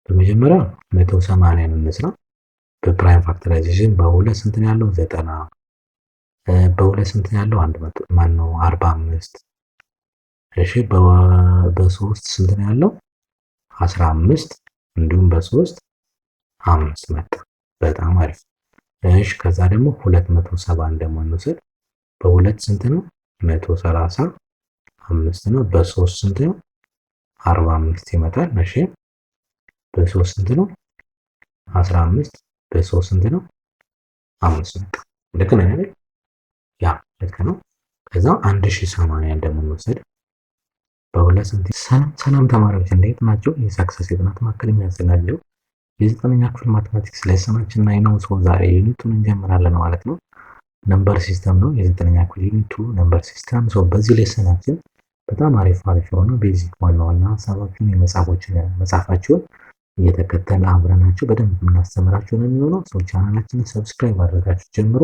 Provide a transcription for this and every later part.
በመጀመሪያ 180ን እንስራ። በፕራይም ፋክተራይዜሽን በሁለት ስንት ነው ያለው? 90። በሁለት ስንት ነው ያለው? 100 ማን ነው? 45። እሺ በሶስት ስንት ነው ያለው? 15። እንዲሁም በሶስት 5 መጣ። በጣም አሪፍ። እሺ ከዛ ደግሞ 270 ደግሞ እንውሰድ። በሁለት ስንት ነው? 135 ነው። በሶስት ስንት ነው? 45 ይመጣል። እሺ በሶስት ስንት ነው? 15። በሶስት ስንት ነው? 5 መጣ። ልክ ነው አይደል? ያ ልክ ነው። ከዛ 1080 ደግሞ እንውሰድ። በሁለት ስንት? ሰላም ተማሪዎች እንዴት ናቸው? የሳክሰስ የጥናት ማዕከል የሚያዘጋጀው የዘጠነኛ ክፍል ማቴማቲክስ ሌሰናችን ላይ ነው። ሰው ዛሬ ዩኒቱን እንጀምራለን ማለት ነው። ነምበር ሲስተም ነው የዘጠነኛ ክፍል ዩኒቱ ነምበር ሲስተም። ሰው በዚህ ሌሰናችን በጣም አሪፍ የሆነ ቤዚክ ዋና ዋና ሀሳቦችን መጽሐፋችሁን እየተከተለ አብረናችሁ በደንብ የምናስተምራችሁ ነው የሚሆነው። ሰው ቻናላችንን ሰብስክራይብ አድርጋችሁ ጀምሮ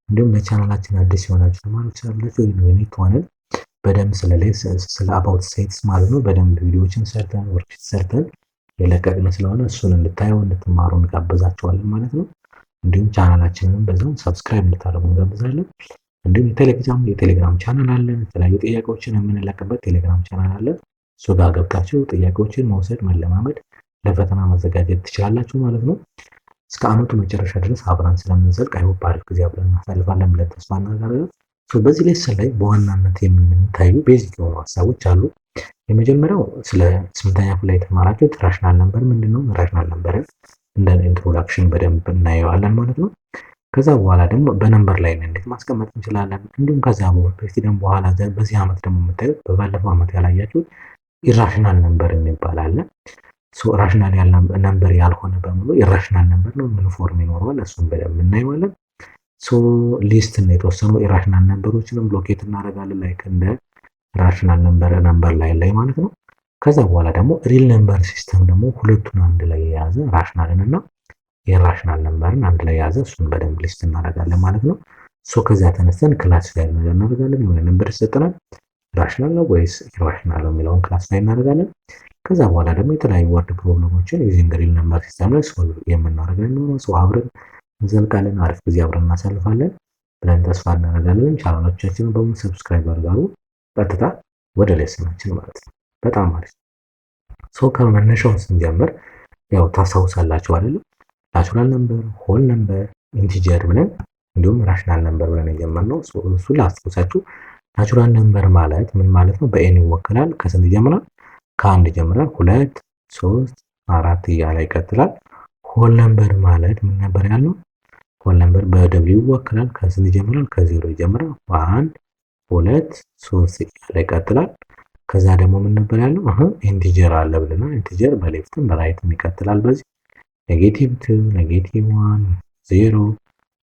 እንዲሁም ለቻናላችን አዲስ የሆናችሁ ተማሪዎች ስላላችሁ ዩኒት ዋንን በደንብ ስለ አባውት ሴትስ ማለት ነው በደንብ ቪዲዮዎችን ሰርተን ወርክሺት ሰርተን የለቀቅን ስለሆነ እሱን እንድታዩ እንድትማሩ እንጋብዛችኋለን ማለት ነው። እንዲሁም ቻናላችንን በዛው ሰብስክራይብ እንድታደርጉ እንጋብዛለን። እንዲሁም የቴሌግራም ቻናል አለን። የተለያዩ ጥያቄዎችን የምንለቅበት ቴሌግራም ቻናል አለን። እሱ ጋር ገብታችሁ ጥያቄዎችን መውሰድ መለማመድ ለፈተና መዘጋጀት ትችላላችሁ ማለት ነው። እስከ ዓመቱ መጨረሻ ድረስ አብረን ስለምንዘልቅ አይሆን አሪፍ ጊዜ አብረን እናሳልፋለን ብለን ተስፋ እናደርጋለን። በዚህ ሌሰን ላይ በዋናነት የምንታዩ ቤዚክ የሆኑ ሀሳቦች አሉ። የመጀመሪያው ስለ ስምንተኛ ክፍል ላይ የተማራችሁት ራሽናል ነምበር ምንድነው? ራሽናል ነምበርን እንደ ኢንትሮዳክሽን በደንብ እናየዋለን ማለት ነው። ከዛ በኋላ ደግሞ በነምበር ላይ እንዴት ማስቀመጥ እንችላለን። እንዲሁም ከዛ በፊት ደግሞ በኋላ በዚህ ዓመት ደግሞ የምታዩት በባለፈው ዓመት ያላያችሁት ኢራሽናል ነምበር የሚባል አለ። ራሽናል ነምበር ያልሆነ በሙሉ ኢራሽናል ነምበር ነው። ምን ፎርም ይኖረዋል? እሱን በደንብ እናየዋለን። ሊስት እና የተወሰኑ ኢራሽናል ነምበሮችንም ሎኬት እናደርጋለን ላይክ እንደ ራሽናል ነምበር ላይ ማለት ነው። ከዛ በኋላ ደግሞ ሪል ነምበር ሲስተም ደግሞ ሁለቱን አንድ ላይ የያዘ ራሽናልን እና የራሽናል ነምበርን አንድ ላይ የያዘ እሱን በደንብ ሊስት እናደርጋለን ማለት ነው። ከዚያ ተነስተን ክላሲፋይ እናደርጋለን። የሆነ ነምበር ይሰጠናል፣ ራሽናል ነው ወይስ ኢራሽናል ነው የሚለውን ክላሲፋይ እናደርጋለን። ከዛ በኋላ ደግሞ የተለያዩ ወርድ ፕሮብለሞችን ዩዚንግ ሪል ነምበር ሲስተም ላይ ሶልቭ የምናደርገን ነው። አብረን እንዘልቃለን። አሪፍ ጊዜ አብረን እናሳልፋለን ብለን ተስፋ እናደርጋለን። ቻናሎቻችንን በሙሉ ሰብስክራይብ አድርጉ። ቀጥታ ወደ ሌሰናችን ማለት ነው። በጣም አሪፍ ከመነሻው ስንጀምር ያው ታስታውሳላችሁ አይደል? ናቹራል ነምበር፣ ሆል ነምበር፣ ኢንቲጀር ብለን እንዲሁም ራሽናል ነምበር ብለን የጀመርነው እሱን ላስታውሳችሁ። ናቹራል ነምበር ማለት ምን ማለት ነው? በኤን ይወክላል። ከስንት ይጀምራል? ከአንድ ይጀምራል። 2 3 4 እያለ ይቀጥላል። ሆል ነምበር ማለት ምን ነበር ያልነው? ሆል ነምበር በደብሊው ይወክላል። ከስንት ይጀምራል? ከዜሮ ይጀምራል። 1 2 3 እያለ ይቀጥላል። ከዛ ደግሞ ምን ነበር ያልነው? ኢንቲጀር አለ ብለናል። ኢንቲጀር በሌፍትም በራይትም ይቀጥላል። በዚህ -2 -1 0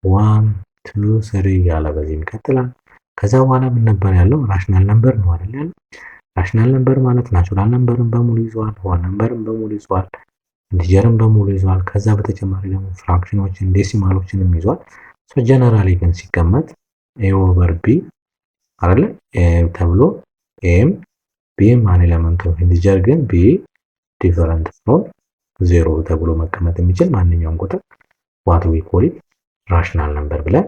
1 2 3 እያለ በዚህም ይቀጥላል። ከዛ በኋላ ምን ነበር ያለው? ራሽናል ነምበር ነው አይደል ያለው? ራሽናል ነምበር ማለት ናቹራል ነምበርን በሙሉ ይዟል፣ ሆል ነምበርን በሙሉ ይዟል፣ ኢንቲጀርን በሙሉ ይዟል። ከዛ በተጨማሪ ደግሞ ፍራክሽኖችን ዴሲማሎችንም ይዟል። ጀነራሊ ግን ሲቀመጥ ኤ ኦቨር ቢ አይደለ ተብሎ ኤም ቢም አን ኤሌመንት ኦፍ ኢንቲጀር ግን ቢ ዲፈረንት ፍሮም ዜሮ ተብሎ መቀመጥ የሚችል ማንኛውም ቁጥር ዋት ዊ ኮል ኢት ራሽናል ነምበር ብለን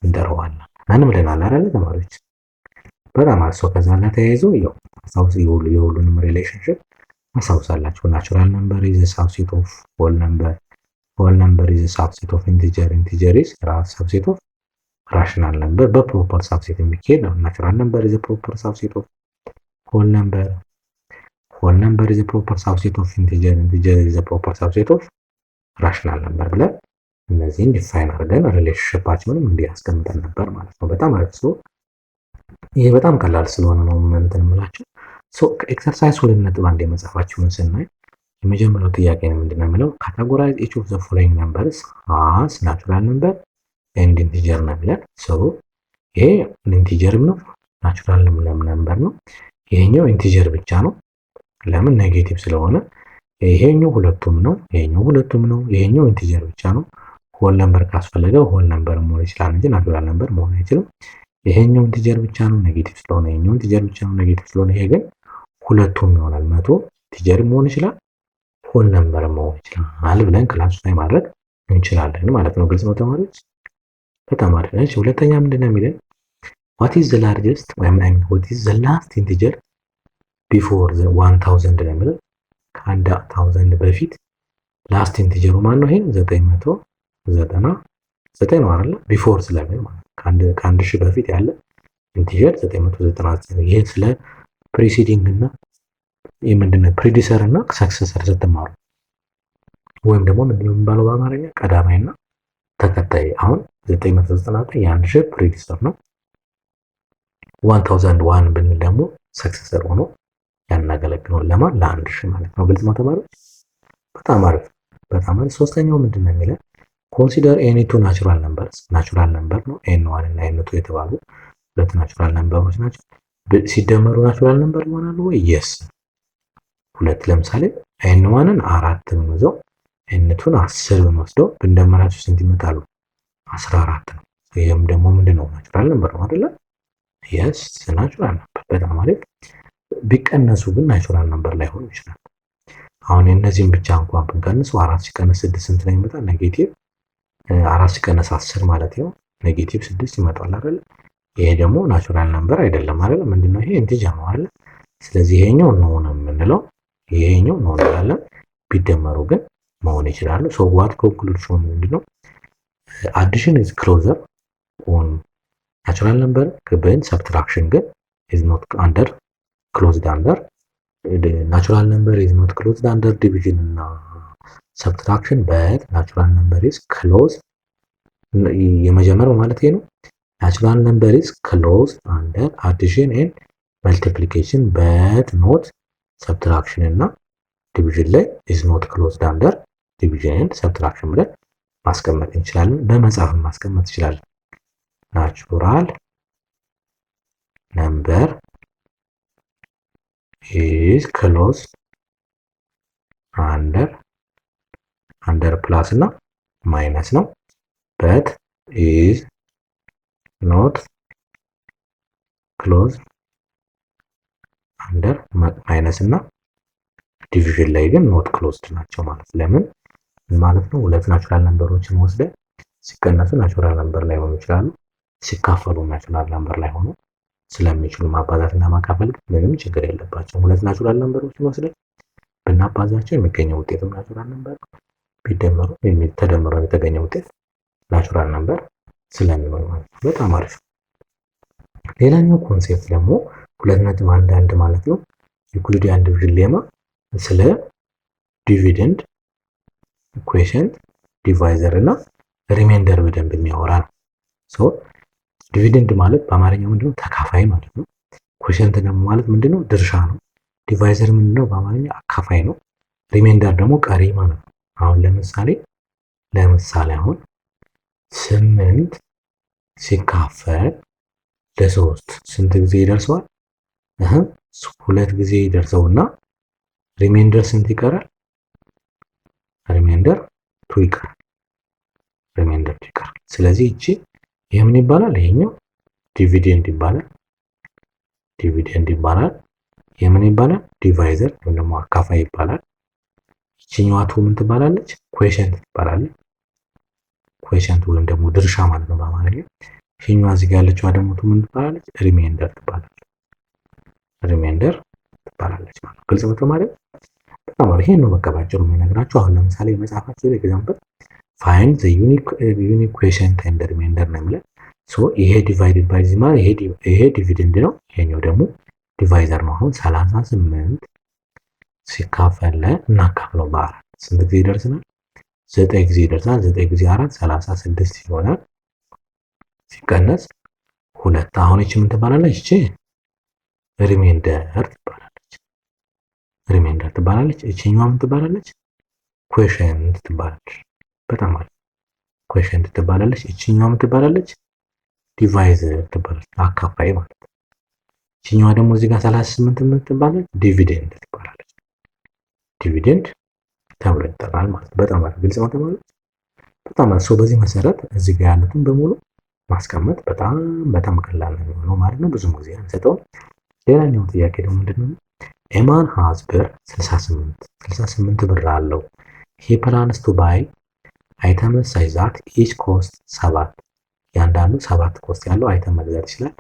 እንጠራዋለን። ማን ብለናል አይደል ተማሪዎች? በጣም ከዛ ጋር ተያይዞ ያው የሁሉንም ሪሌሽንሺፕ አስታውሳላችሁ። ናቹራል ነምበር ኢዝ ሳብሴት ኦፍ ሆል ነምበር፣ ሆል ነምበር ኢዝ ሳብሴት ኦፍ ኢንቲጀር፣ ኢንቲጀር ኢዝ ሳብሴት ኦፍ ራሽናል ነምበር። በፕሮፐር ሳብሴት የሚካሄድ ነው። ናቹራል ነምበር ኢዝ ፕሮፐር ሳብሴት ኦፍ ሆል ነምበር፣ ሆል ነምበር ኢዝ ፕሮፐር ሳብሴት ኦፍ ኢንቲጀር፣ ኢንቲጀር ኢዝ ፕሮፐር ሳብሴት ኦፍ ራሽናል ነምበር ብለን እነዚህን ዲፋይን አድርገን ሪሌሽንሺፓቸውንም እንዲህ አስቀምጠን ነበር ማለት ነው። በጣም አሪፍ። ይሄ በጣም ቀላል ስለሆነ ነው እንትን የምላችሁ። ኤክሰርሳይዝ 2.1 የመጽሐፋችሁን ስናይ የመጀመሪያው ጥያቄ ነው ምንድነው የሚለው? ካታጎራይዝ ኢች ኦፍ ዘ ፎሎዊንግ ነምበርስ አስ ናቹራል ነምበር ኤንድ ኢንቲጀር ነው የሚለን። ይሄ ኢንቲጀርም ነው ናቹራል ነምበር ነው። ይሄኛው ኢንቲጀር ብቻ ነው። ለምን? ኔጌቲቭ ስለሆነ። ይሄኛው ሁለቱም ነው፣ ይሄኛው ሁለቱም ነው። ይሄኛው ኢንቲጀር ብቻ ነው። ሆል ነምበር ካስፈለገው ሆል ነምበር መሆን ይችላል እንጂ ናቹራል ነምበር መሆን አይችልም። ይሄኛው ኢንቲጀር ብቻ ነው፣ ኔጌቲቭ ስለሆነ። ይሄኛው ኢንቲጀር ብቻ ነው፣ ኔጌቲቭ ስለሆነ። ይሄ ግን ሁለቱም ይሆናል። 100 ኢንቲጀር መሆን ይችላል፣ ሆል ነምበር መሆን ይችላል ብለን ክላሲፋይ ማድረግ እንችላለን ማለት ነው። ግልጽ ነው ተማሪዎች? በጣም አሪፍ ነች። ሁለተኛ ምንድን ነው የሚለን what is the largest ወይም what is the last integer before the 1000 ነው የሚለው ከአንድ 1000 በፊት ላስት ኢንቲጀሩ ማን ነው? ይሄ 999 ነው አይደል? ቢፎር ስለሚል ማለት ከአንድ ሺህ በፊት ያለ ኢንቲጀር 999። ይሄ ስለ ፕሪሲዲንግ እና የምንድነው ፕሪዲሰር እና ሰክሰሰር ስትማሩ ወይም ደግሞ ምንድነው የሚባለው በአማርኛ ቀዳማይና ተከታይ። አሁን 999 የአንድ ሺህ ፕሪዲሰር ነው። 1001 ብንል ደግሞ ሰክሰሰር ሆኖ ያናገለግለው ለማን? ለአንድ ሺህ ማለት ነው። ግልጽ ነው ተማሪዎች? በጣም አሪፍ በጣም አሪፍ። ሶስተኛው ምንድነው የሚለው ኮንሲደር ኤኒ ቱ ናቹራል ነምበርስ። ናቹራል ነምበር ነው ኤን1 እና ኤን2 የተባሉ ሁለት ናቹራል ነምበሮች ናቸው። ሲደመሩ ናቹራል ነምበር ይሆናሉ ወይ? የስ ሁለት። ለምሳሌ ኤን1ን 4 ብንወስደው ኤን2ን 10 ብንወስደው ብንደመራቸው ስንት ይመጣሉ? 14 ነው። ይሄም ደግሞ ምንድነው? ናቹራል ነምበር ነው አይደለ? የስ ናቹራል ነምበር። በጣም አሪፍ። ቢቀነሱ ግን ናቹራል ነምበር ላይሆኑ ይችላል። አሁን እነዚህን ብቻ እንኳን ብንቀንስ 4 ሲቀነስ 6 ስንት ነው ይመጣል? ኔጌቲቭ 4 ሲቀነስ 10 ማለት ነው ኔጌቲቭ 6 ይመጣል አይደል? ይሄ ደግሞ ናቹራል ነምበር አይደለም አይደል? ምንድነው ይሄ? ኢንቲጀር ነው አይደል? ስለዚህ ይሄኛው ነው የምንለው፣ ይሄኛው ነው እንላለን። ቢደመሩ ግን መሆን ይችላሉ። ሶ ዋት ኮንክሉዥን ምንድነው? አዲሽን ኢዝ ክሎዘር ኦን ናቹራል ነምበር ግን ሰብትራክሽን ግን ኢዝ ኖት አንደር ክሎዝድ አንደር ናቹራል ነምበር ኢዝ ኖት ክሎዝድ አንደር ዲቪዥን እና ሰብትራክሽን በት ናቹራል ነምበር ኢዝ ክሎዝ። የመጀመሪያው ማለት ነው ናቹራል ነምበር ኢዝ ክሎዝ አንደር አዲሽን ኤንድ መልቲፕሊኬሽን በት ኖት ሰብትራክሽን እና ዲቪዥን ላይ ኢዝ ኖት ክሎዝድ አንደር ዲቪዥን ኤንድ ሰብትራክሽን ብለን ማስቀመጥ እንችላለን። በመጽሐፍም ማስቀመጥ እንችላለን። ናቹራል ነምበር ኢዝ ክሎዝ አንደር ፕላስ እና ማይነስ ነው። በት ኢዝ ኖት ክሎዝ አንደር ማይነስ እና ዲቪዥን ላይ ግን ኖት ክሎዝድ ናቸው ማለት ለምን ማለት ነው? ሁለት ናቹራል ነምበሮችን ወስደን ሲቀነሱ ናቹራል ነምበር ላይ ሆኑ ይችላሉ፣ ሲካፈሉ ናቹራል ነምበር ላይ ሆኑ ስለሚችሉ ማባዛትና ማካፈል ምንም ችግር የለባቸውም። ሁለት ናቹራል ነምበሮችን ወስደን ብናባዛቸው የሚገኘው ውጤትም ናቹራል ነምበር ቢደመሩ ተደምረው የተገኘው ውጤት ናቹራል ነምበር ስለሚሆን ማለት ነው። በጣም አሪፍ። ሌላኛው ኮንሴፕት ደግሞ 2.11 ማለት ነው ዩክሊዲያን ዲቪዥን ሌማ ስለ ዲቪደንድ ኢኩዌሽን ዲቫይዘር እና ሪሜንደር በደንብ የሚያወራ ነው። ሶ ዲቪደንድ ማለት በአማርኛው ምንድነው? ተካፋይ ማለት ነው። ኮሸንት ደግሞ ማለት ምንድነው? ድርሻ ነው። ዲቫይዘር ምንድነው? በአማርኛ አካፋይ ነው። ሪሜንደር ደግሞ ቀሪ ማለት ነው። አሁን ለምሳሌ አሁን 8 ሲካፈል ለ3 ስንት ጊዜ ይደርሰዋል? 2 ጊዜ ይደርሰውና ሪሜንደር ስንት ይቀራል? ሪሜንደር 2 ይቀራል። ሪሜንደር 2 ይቀራል። ስለዚህ እቺ ይሄ ምን ይባላል? ይሄኛው ዲቪደንድ ይባላል። ዲቪደንድ ይባላል። ይሄ ምን ይባላል? ዲቫይዘር ወይም ደግሞ አካፋይ ይባላል። እቺኛዋ ቱ ምን ትባላለች? ኮኤሽንት ትባላለች። ኮኤሽንት ወይም ደግሞ ድርሻ ማለት ነው በአማርኛ። ይሄኛዋ እዚህ ጋር ያለችዋ ደግሞ ቱ ምን ትባላለች? ሪሜንደር ትባላለች። ሪሜንደር ትባላለች ማለት ነው። ግልጽ ነው ተማሪ? በጣም ይሄን ነው በቃ ባጭሩ የሚነግራችሁ። አሁን ለምሳሌ መጽሐፋችሁ ላይ ኤግዛምፕል ፋይንድ ዘ ዩኒክ ኮኤሽንት ኤንድ ሪሜንደር ነው የሚለው። ሶ ይሄ ዲቫይድድ ባይ ዚማ ይሄ ዲቪደንድ ነው፣ ይሄኛው ደግሞ ዲቫይዘር ነው። አሁን 38 ሲካፈል እናካፍለው በ4 ስንት ጊዜ ይደርሰናል? 9 ጊዜ ይደርሳል። 9 ጊዜ 4 36 ይሆናል። ሲቀነስ 2 አሁን እቺ ምን ትባላለች? እቺ ሪሜንደር ትባላለች። ሪሜንደር ትባላለች። እቺኛዋ ምን ትባላለች? ኮኤሽንት ትባላለች። በጣም አሪፍ። ኮኤሽንት ትባላለች። እቺኛዋ ምን ትባላለች? ዲቫይዘር ትባላለች። አካፋይ ማለት ነው። እቺኛዋ ደግሞ እዚህ ጋር 38 ምን ትባላለች? ዲቪደንድ ትባላለች። ዲቪደንድ ተብሎ ይጠራል ማለት ነው። በጣም አሪፍ። ግልጽ ነው ተማሪዎች? በጣም አሪፍ። በዚህ መሰረት እዚህ ጋር ያሉትን በሙሉ ማስቀመጥ በጣም ቀላል ነው የሚሆነው ማለት ነው። ብዙም ጊዜ አንሰጠውም። ሌላኛው ጥያቄ ደግሞ ምንድነው? ኤማን ሃዝ ብር 68 ብር አለው። ሂ ፕላንስ ቱ ባይ አይተምስ ሳይዛት ኢች ኮስት 7 ያንዳንዱ 7 ኮስት ያለው አይተም መግዛት ይችላል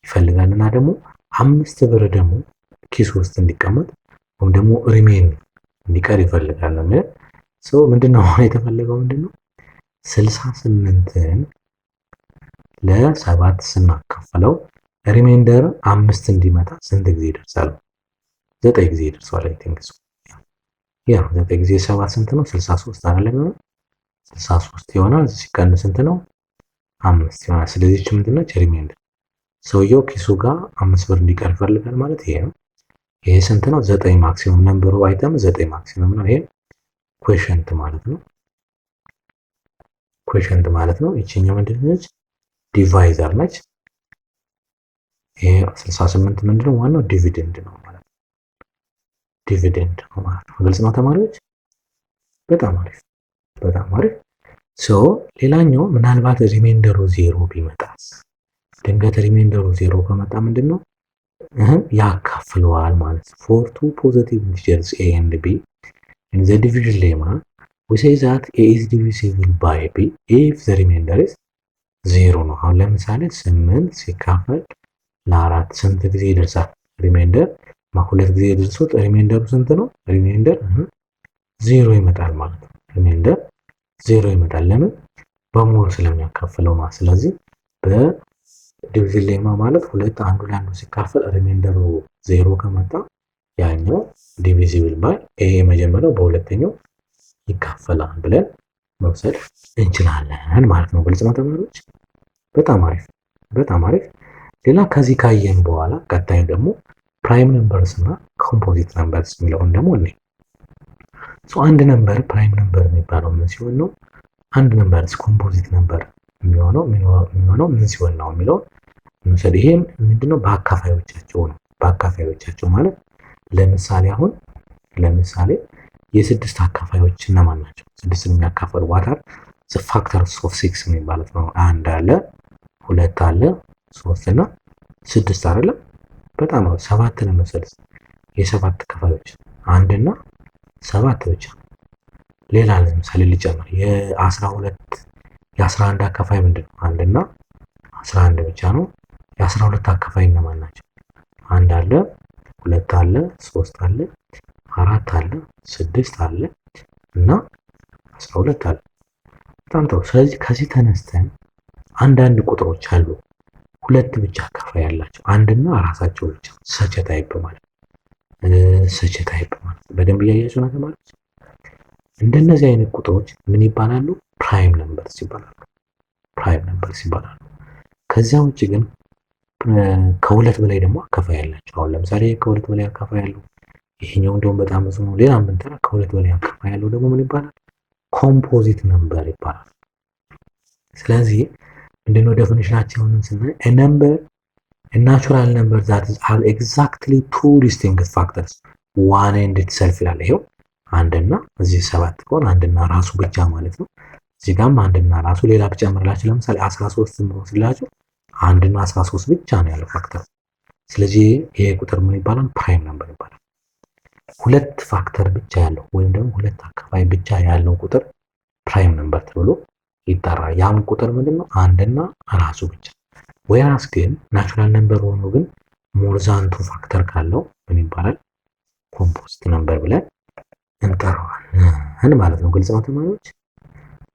ይፈልጋልና ደግሞ 5 ብር ደግሞ ኪስ ውስጥ እንዲቀመጥ ወይም ደግሞ ሪሜን እንዲቀር ይፈልጋል ነው ማለት ሰው ምንድነው የተፈለገው ምንድነው 68ን ለ7 ስናካፍለው ሪሜንደር 5 እንዲመጣ ስንት ጊዜ ይደርሳል? 9 ጊዜ ይደርሳል። አይ ቲንክ ያ 9 ጊዜ 7 ስንት ነው? 63 አይደለም? 63 ይሆናል። ሲቀንስ ስንት ነው? 5 ይሆናል። ስለዚህ እቺ ምንድን ነች? ሪሜንደር። ሰውየው ኪሱ ጋር 5 ብር እንዲቀር ይፈልጋል ማለት ይሄ ነው። ይሄ ስንት ነው? 9 ማክሲመም ነምበሩ አይተም 9 ማክሲመም ነው። ይሄ ኮሸንት ማለት ነው። ኮሸንት ማለት ነው። ይቺኛው ምንድን ነች? ዲቫይዘር ነች። ይሄ 68 ምንድነው? ዋናው ዲቪደንድ ነው ማለት ነው። ዲቪደንድ ነው ማለት ነው። ግልጽ ነው ተማሪዎች? በጣም አሪፍ በጣም አሪፍ። ሶ ሌላኛው ምናልባት ሪሜንደሩ 0 ቢመጣስ? ድንገት ሪሜንደሩ 0 ከመጣ ምንድነው? ያካፍለዋል ማለት ነው። for two positive integers a and b in the division lemma we say that a is divisible by b if the remainder is 0 ነው። አሁን ለምሳሌ 8 ሲካፈል ለአራት ስንት ጊዜ ይደርሳል? ሪሜንደር ሁለት ጊዜ ደርሶት ሪሜንደሩ ስንት ነው? ሪሜንደር 0 ይመጣል ማለት ነው። ሪሜንደር 0 ይመጣል። ለምን? በሙሉ ስለሚያካፍለው ማለት። ስለዚህ በዲቪዥን ሌማ ማለት ሁለት አንዱ ለአንዱ ሲካፈል ሪሜንደሩ 0 ከመጣ ያኛው ዲቪዚብል ባይ ኤ የመጀመሪያው በሁለተኛው ይካፈላል ብለን መውሰድ እንችላለን ማለት ነው። ግልጽ ነው ተማሪዎች? በጣም አሪፍ በጣም አሪፍ። ሌላ ከዚህ ካየን በኋላ ቀጣይ ደግሞ ፕራይም ነምበርስ እና ኮምፖዚት ነምበርስ የሚለውን ደግሞ እኔ አንድ ነምበር ፕራይም ነምበር የሚባለው ምን ሲሆን ነው? አንድ ነምበርስ ኮምፖዚት ነምበር የሚሆነው ምን ሲሆን ነው የሚለው እንውሰድ። ይሄም ምንድነው? በአካፋዮቻቸው ነው። በአካፋዮቻቸው ማለት ለምሳሌ የስድስት አካፋዮች እነማን ናቸው? ስድስትን የሚያካፈሉ ዋታር ዘ ፋክተርስ ኦፍ 6 የሚባሉት ነው። አንድ አለ፣ ሁለት አለ፣ 3 እና 6 አይደለም? በጣም ነው። 7ን እንውሰድ። የሰባት አካፋዮች አንድ እና 7 ብቻ። ሌላ ለምሳሌ ልጨምር። የ11 አካፋይ ምንድነው? አንድ እና 11 ብቻ ነው። የ12 አካፋይ እነማን ናቸው? አንድ አለ፣ ሁለት አለ፣ 3 አለ፣ 4 አለ፣ 6 አለ እና 12 አለ። በጣም ጥሩ። ስለዚህ ከዚህ ተነስተን አንዳንድ ቁጥሮች አሉ ሁለት ብቻ አካፋይ ያላቸው አንድና ራሳቸው ብቻ ሰች ታይፕ ማለት በደንብ እያያችሁ ነው ተማሪዎች። እንደነዚህ አይነት ቁጥሮች ምን ይባላሉ? ፕራይም ነምበርስ ይባላሉ። ከዚያ ውጭ ግን ከሁለት በላይ ደግሞ አካፋይ ያላቸው አሁን ለምሳሌ ከሁለት በላይ አካፋይ ያለው ይሄኛው እንደውም በጣም ብዙ ነው። ሌላም ብንጠራ ከሁለት በላይ አካፋይ ያለው ደግሞ ምን ይባላል? ኮምፖዚት ነምበር ይባላል። ስለዚህ ምንድነው ዴፊኒሽናቸውን ስናይ a number a natural number that are exactly two distinct factors one and itself ይላል። ይሄው አንድና እዚህ 7 ከሆነ አንድና ራሱ ብቻ ማለት ነው። እዚህ ጋርም አንድና ራሱ ሌላ ብጨምርላችሁ ለምሳሌ 13 ብንወስድላችሁ አንድና 13 ብቻ ነው ያለው ፋክተር። ስለዚህ ይሄ ቁጥር ምን ይባላል? ፕራይም ነምበር ይባላል። ሁለት ፋክተር ብቻ ያለው ወይም ደግሞ ሁለት አካፋይ ብቻ ያለው ቁጥር ፕራይም ነምበር ተብሎ ይጠራል። ያም ቁጥር ምንድነው? አንድና ራሱ ብቻ። ወይራስ ግን ናቹራል ነምበር ሆኖ ግን ሞር ዛን ቱ ፋክተር ካለው ምን ይባላል? ኮምፖዚት ነምበር ብለን እንጠራዋለን ማለት ነው። ግልጽ ነው ተማሪዎች?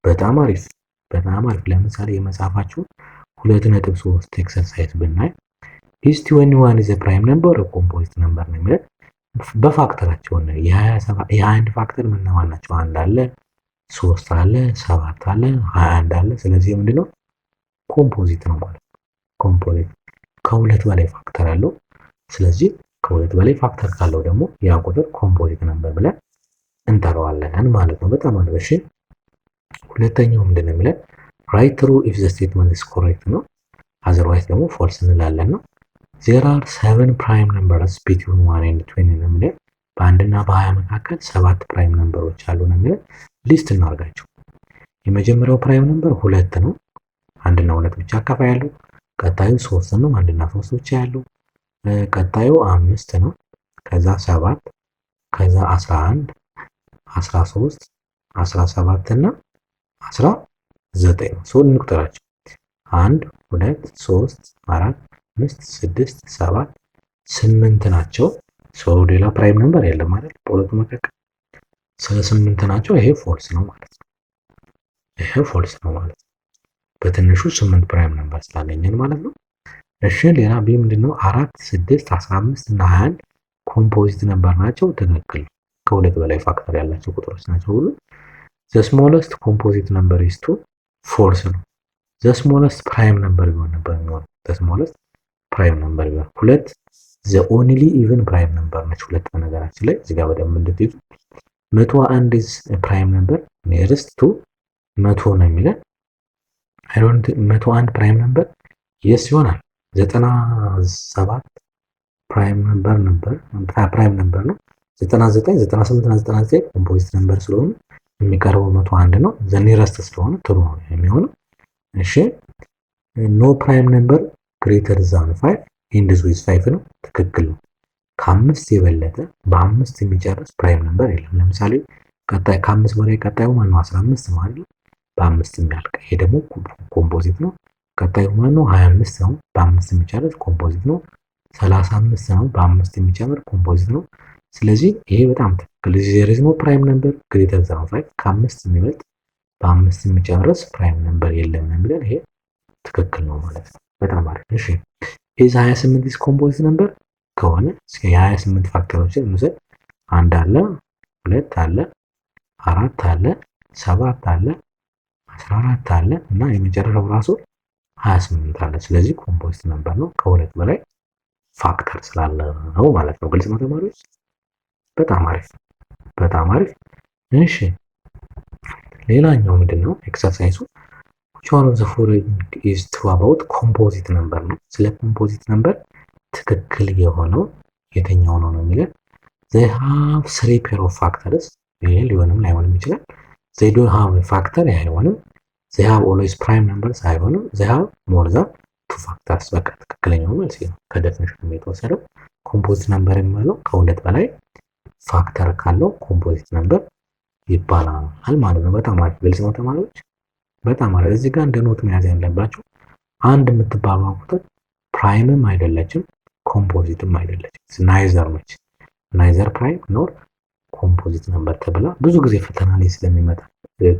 በጣም አሪፍ በጣም አሪፍ። ለምሳሌ የመጽሐፋችሁ 2.3 ኤክሰርሳይዝ ብናይ is 21 is a prime number or composite number ነው የሚለው በፋክተራቸው ነው። የ21 ፋክተር ምን ናቸው? አንድ አለ፣ 3 አለ፣ 7 አለ፣ 21 አለ። ስለዚህ ምንድነው? ኮምፖዚት ነው ማለት ነው። ኮምፖዚት ከሁለት በላይ ፋክተር አለው። ስለዚህ ከሁለት በላይ ፋክተር ካለው ደግሞ ያ ቁጥር ኮምፖዚት ነምበር ብለን እንጠራዋለን ማለት ነው። በጣም አሪፍ። ሁለተኛው ምንድነው የሚለን? ራይት ትሩ ኢፍ ዘ ስቴትመንት ኢዝ ኮሬክት ነው። አዘርዋይስ ደግሞ ፎልስ እንላለን ነው። there are 7 prime numbers between 1 and 20 ነው የሚለን። በአንድና በ20 መካከል 7 ፕራይም ነምበሮች አሉ ነው የሚለን። ሊስት እናርጋቸው። የመጀመሪያው ፕራይም ነምበር 2 ነው። አንድና 2 ብቻ አካፋይ ያለው። ቀጣዩ 3 ነው። አንድና 3 ብቻ ያለው። ቀጣዩ 5 ነው። ከዛ 7 ከዛ 11 13 17 እና 19 ነው። ሰው እንቁጠራቸው 1 2 3 4 5 6 7 8 ናቸው። ሰው ሌላ ፕራይም ነምበር የለም አይደል? በሁለቱ መካከል ስለ 8 ናቸው። ይሄ ፎልስ ነው ማለት ነው። ይሄ ፎልስ ነው ማለት ነው። በትንሹ 8 ፕራይም ነምበር ስላገኘን ማለት ነው። እሺ ሌላ ቢ ምንድነው? 4 6 15 እና 21 ኮምፖዚት ነምበር ናቸው። ትክክል። ከሁለት በላይ ፋክተር ያላቸው ቁጥሮች ናቸው ሁሉ። ዘ ስሞለስት ኮምፖዚት ነምበር ኢዝ 2 ፎልስ ነው። ዘ ስሞለስት ፕራይም ነምበር ቢሆን ነበር የሚሆነው። ዘ ስሞለስት ፕራይም ነምበር ቢሆን 2 ዘ ኦንሊ ኢቭን ፕራይም ነምበር ነች። 2 በነገራችን ላይ እዚህ ጋር በደንብ እንድትይዙ 101 ኢዝ ፕራይም ነምበር ኒየርስት ቱ 100 ነው የሚለን። አይ ዶንት 101 ፕራይም ነምበር የስ ይሆናል። 97 ፕራይም ነምበር ነው። 99 98 እና 99 ኮምፖዚት ነምበር ስለሆነ የሚቀርበው 101 ነው። ዘ ኒየረስት ስለሆነ ትሩ ነው የሚሆነው። እሺ ኖ ፕራይም ነምበር ግሬተር ዛን 5 ኢንድስ ዊዝ 5 ነው። ትክክል ነው። ከአምስት የበለጠ በአምስት የሚጨርስ ፕራይም ነምበር የለም። ለምሳሌ ቀጣይ ከአምስት በላይ ቀጣዩ ማነው? 15 ነው አይደል? በአምስት የሚያልቅ ይሄ ደግሞ ኮምፖዚት ነው። ቀጣዩ ማነው? 25 ነው። በአምስት የሚጨርስ ኮምፖዚት ነው። 35 ነው። በአምስት የሚጨምር ኮምፖዚት ነው። ስለዚህ ይሄ በጣም ትክክል። there is no prime number greater than 5 ከአምስት የሚበልጥ በአምስት የሚጨርስ ፕራይም ነምበር የለም የሚለን ይሄ ትክክል ነው ማለት ነው። በጣም አሪፍ። እሺ is 28 is composite number ከሆነ እስኪ የ28 ፋክተሮችን እንውሰድ። 1 አለ፣ 2 አለ፣ 4 አለ፣ 7 አለ፣ 14 አለ እና የመጨረሻው ራሱ 28 አለ። ስለዚህ ኮምፖዚት ነምበር ነው። ከሁለት በላይ ፋክተር ስላለ ነው ማለት ነው። ግልጽ ነው ተማሪዎች? በጣም አሪፍ በጣም አሪፍ። እሺ ሌላኛው ምንድነው? ኤክሰርሳይዙ which one of the following is true about composite number ነው። ስለ ኮምፖዚት ነምበር ትክክል የሆነው የትኛው ነው ነው የሚለው they have three pair of factors ይሄ ሊሆንም ላይሆንም ይችላል። they don't have a factor አይሆንም። they have always prime numbers አይሆንም። they have more than two factors በቃ ትክክለኛው መልስ ነው። ከዴፊኒሽኑ የተወሰደው ኮምፖዚት ነምበር የሚለው ከሁለት በላይ ፋክተር ካለው ኮምፖዚት ነምበር ይባላል ማለት ነው። በጣም አሪፍ። ግልጽ ነው ተማሪዎች? በጣም አሪፍ። እዚህ ጋር እንደ ኖት መያዝ ያለባቸው አንድ የምትባለው ቁጥር ፕራይምም አይደለችም ኮምፖዚትም አይደለችም። ናይዘር ነች። ናይዘር ፕራይም ኖር ኮምፖዚት ነምበር ተብላ ብዙ ጊዜ ፈተና ላይ ስለሚመጣ